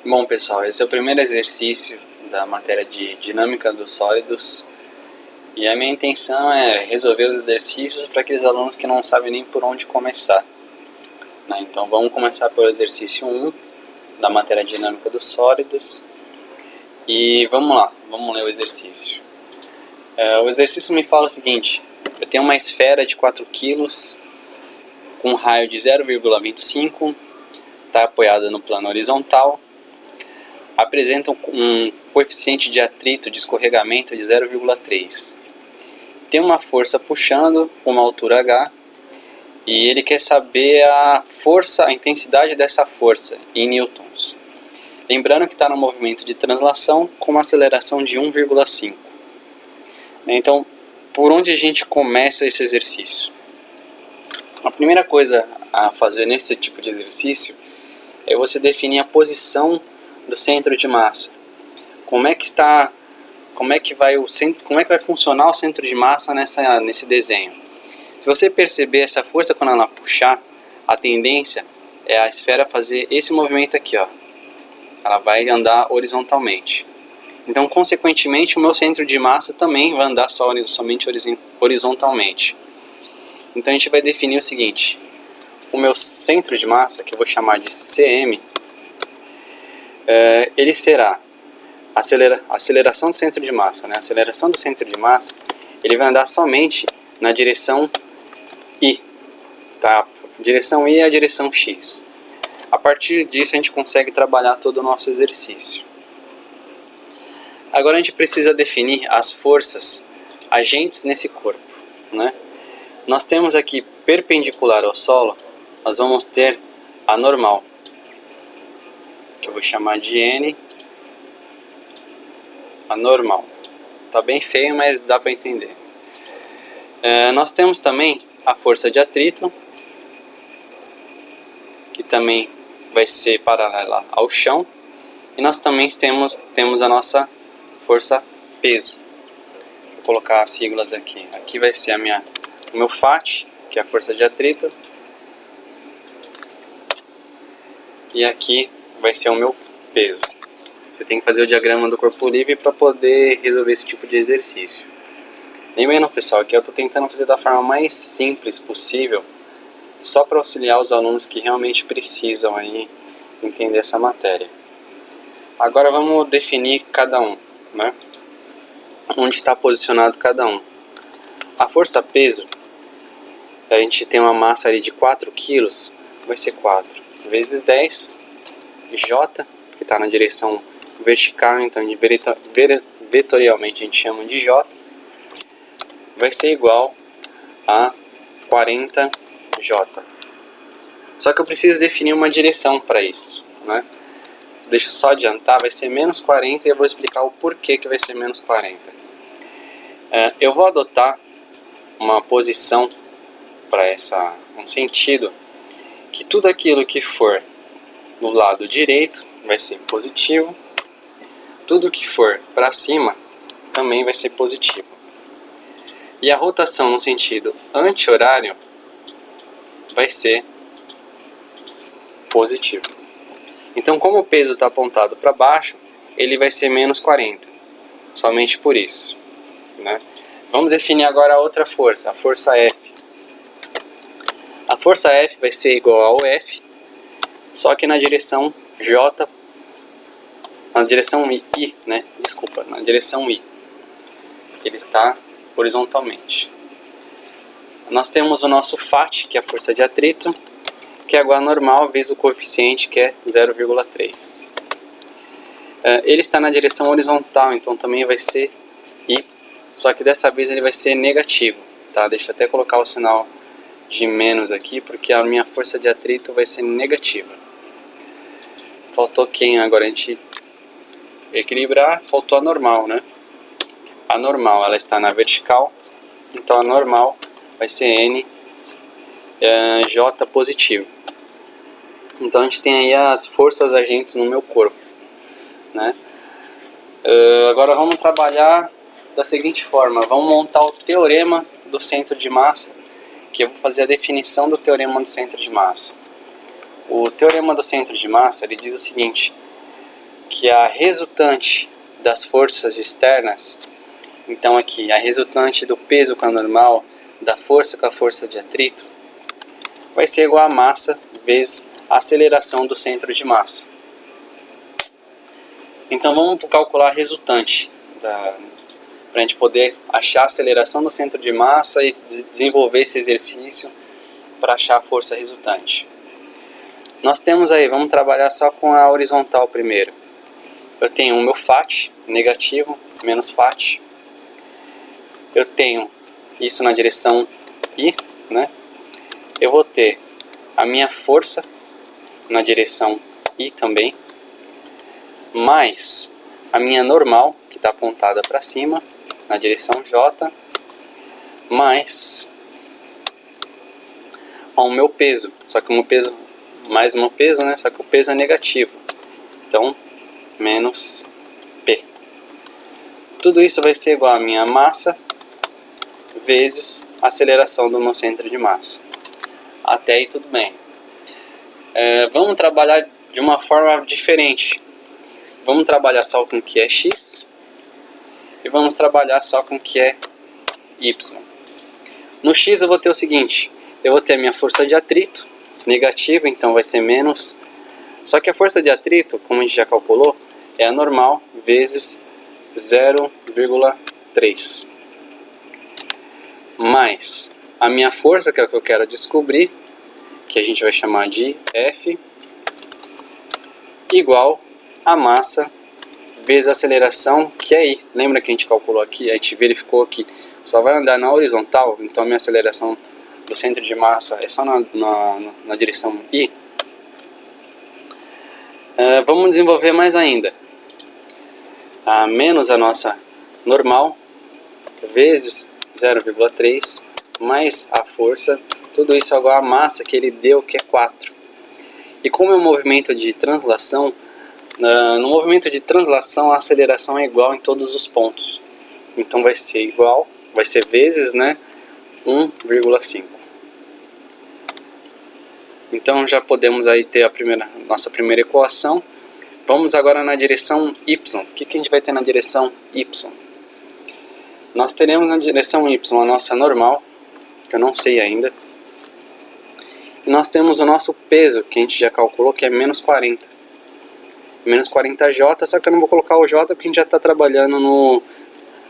Bom, pessoal, esse é o primeiro exercício da matéria de dinâmica dos sólidos e a minha intenção é resolver os exercícios para aqueles alunos que não sabem nem por onde começar, né? Então vamos começar pelo exercício 1 da matéria de dinâmica dos sólidos e vamos lá, vamos ler o exercício. O exercício me fala o seguinte: eu tenho uma esfera de 4 kg com um raio de 0,25, está apoiada no plano horizontal, apresenta um coeficiente de atrito de escorregamento de 0,3. Tem uma força puxando, uma altura H, e ele quer saber a força, a intensidade dessa força em newtons. Lembrando que está no movimento de translação com uma aceleração de 1,5. Então, por onde a gente começa esse exercício? A primeira coisa a fazer nesse tipo de exercício é você definir a posição do centro de massa. Como é que vai funcionar o centro de massa nesse desenho? Se você perceber essa força quando ela puxar, a tendência é a esfera fazer esse movimento aqui, ó. Ela vai andar horizontalmente. Então, consequentemente, o meu centro de massa também vai andar somente horizontalmente. Então, a gente vai definir o seguinte: o meu centro de massa, que eu vou chamar de CM, ele será a aceleração do centro de massa, né? A aceleração do centro de massa, ele vai andar somente na direção I, tá? A direção I é a direção X. A partir disso a gente consegue trabalhar todo o nosso exercício. Agora a gente precisa definir as forças agentes nesse corpo, né? Nós temos aqui perpendicular ao solo, nós vamos ter a normal, que eu vou chamar de N, a normal. Tá bem feio, mas dá para entender. Nós temos também a força de atrito, que também vai ser paralela ao chão. E nós também temos a nossa força peso. Vou colocar as siglas aqui. Aqui vai ser o meu FAT, que é a força de atrito. E aqui vai ser o meu peso. Você tem que fazer o diagrama do corpo livre para poder resolver esse tipo de exercício. Lembrando, pessoal, que eu estou tentando fazer da forma mais simples possível, só para auxiliar os alunos que realmente precisam aí entender essa matéria. Agora vamos definir cada um, né? Onde está posicionado cada um. A força peso, a gente tem uma massa ali de 4 kg, vai ser 4 vezes 10 J, que está na direção vertical, então vetorialmente a gente chama de J, vai ser igual a 40 J. Só que eu preciso definir uma direção para isso, né? Deixa eu só adiantar, vai ser menos 40 e eu vou explicar o porquê que vai ser menos 40. Eu vou adotar uma posição para um sentido que tudo aquilo que for no lado direito vai ser positivo, tudo que for para cima também vai ser positivo. E a rotação no sentido anti-horário vai ser positivo. Então, como o peso está apontado para baixo, ele vai ser menos 40, somente por isso, né? Vamos definir agora a outra força, a força F. A força F vai ser igual ao F, só que na direção J, na direção I, né? Desculpa, na direção I. Ele está horizontalmente. Nós temos o nosso FAT, que é a força de atrito, que é igual a normal vezes o coeficiente, que é 0,3. Ele está na direção horizontal, então também vai ser I, só que dessa vez ele vai ser negativo, tá? Deixa eu até colocar o sinal de menos aqui, porque a minha força de atrito vai ser negativa. Faltou quem agora? A gente equilibrar, faltou a normal, né? A normal, ela está na vertical, então a normal vai ser N J positivo. Então a gente tem aí as forças agentes no meu corpo, né? Agora vamos trabalhar da seguinte forma: vamos montar o teorema do centro de massa, que eu vou fazer a definição do teorema do centro de massa. O teorema do centro de massa, ele diz o seguinte: que a resultante das forças externas, então aqui a resultante do peso com a normal, da força com a força de atrito, vai ser igual a massa vezes a aceleração do centro de massa. Então vamos calcular a resultante, para a gente poder achar a aceleração do centro de massa e desenvolver esse exercício para achar a força resultante. Nós temos aí, vamos trabalhar só com a horizontal primeiro. Eu tenho o meu FAT negativo, menos FAT. Eu tenho isso na direção I, né? Eu vou ter a minha força na direção I também, mais a minha normal, que está apontada para cima, na direção J, mais o meu peso, só que o meu peso, mais o meu peso, né? Só que o peso é negativo, então menos P. Tudo isso vai ser igual a minha massa vezes a aceleração do meu centro de massa. Até aí tudo bem. Vamos trabalhar de uma forma diferente. Vamos trabalhar só com o que é x e vamos trabalhar só com o que é y. No x eu vou ter o seguinte, eu vou ter a minha força de atrito negativa, então vai ser menos, só que a força de atrito, como a gente já calculou, é a normal vezes 0,3, mais a minha força, que é o que eu quero descobrir, que a gente vai chamar de F, igual a massa vezes a aceleração, que é I. Lembra que a gente calculou aqui, a gente verificou aqui, só vai andar na horizontal, então a minha aceleração do centro de massa é só na direção I. Vamos desenvolver mais ainda. Menos a nossa normal, vezes 0,3, mais a força, tudo isso é igual a massa que ele deu, que é 4. E como é um movimento de translação, no movimento de translação a aceleração é igual em todos os pontos. Então vai ser igual, vai ser vezes, né, 1,5. Então já podemos aí ter nossa primeira equação. Vamos agora na direção Y. O que a gente vai ter na direção Y? Nós teremos na direção Y a nossa normal, que eu não sei ainda. E nós temos o nosso peso, que a gente já calculou, que é menos 40. Menos 40J, só que eu não vou colocar o J porque a gente já está trabalhando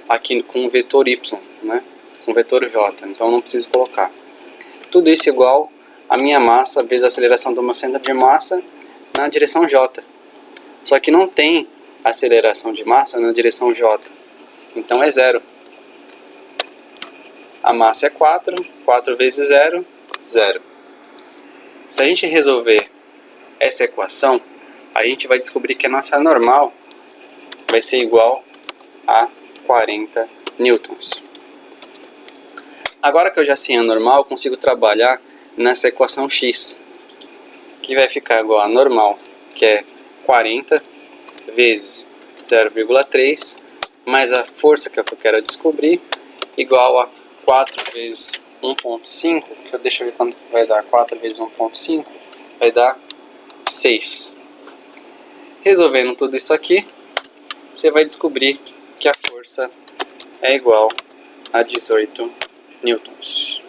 aqui com o vetor Y, né? Com o vetor J, então eu não preciso colocar. Tudo isso igual a minha massa vezes a aceleração do meu centro de massa na direção J. Só que não tem aceleração de massa na direção J, então é 0. A massa é 4, 4 vezes 0, 0. Se a gente resolver essa equação, a gente vai descobrir que a nossa normal vai ser igual a 40 newtons. Agora que eu já sei a normal, eu consigo trabalhar nessa equação x, que vai ficar igual a normal, que é 40 vezes 0,3, mais a força, que é o que eu quero descobrir, igual a 4 vezes 1,5, deixa eu ver quanto vai dar. 4 vezes 1,5 vai dar 6. Resolvendo tudo isso aqui, você vai descobrir que a força é igual a 18 newtons.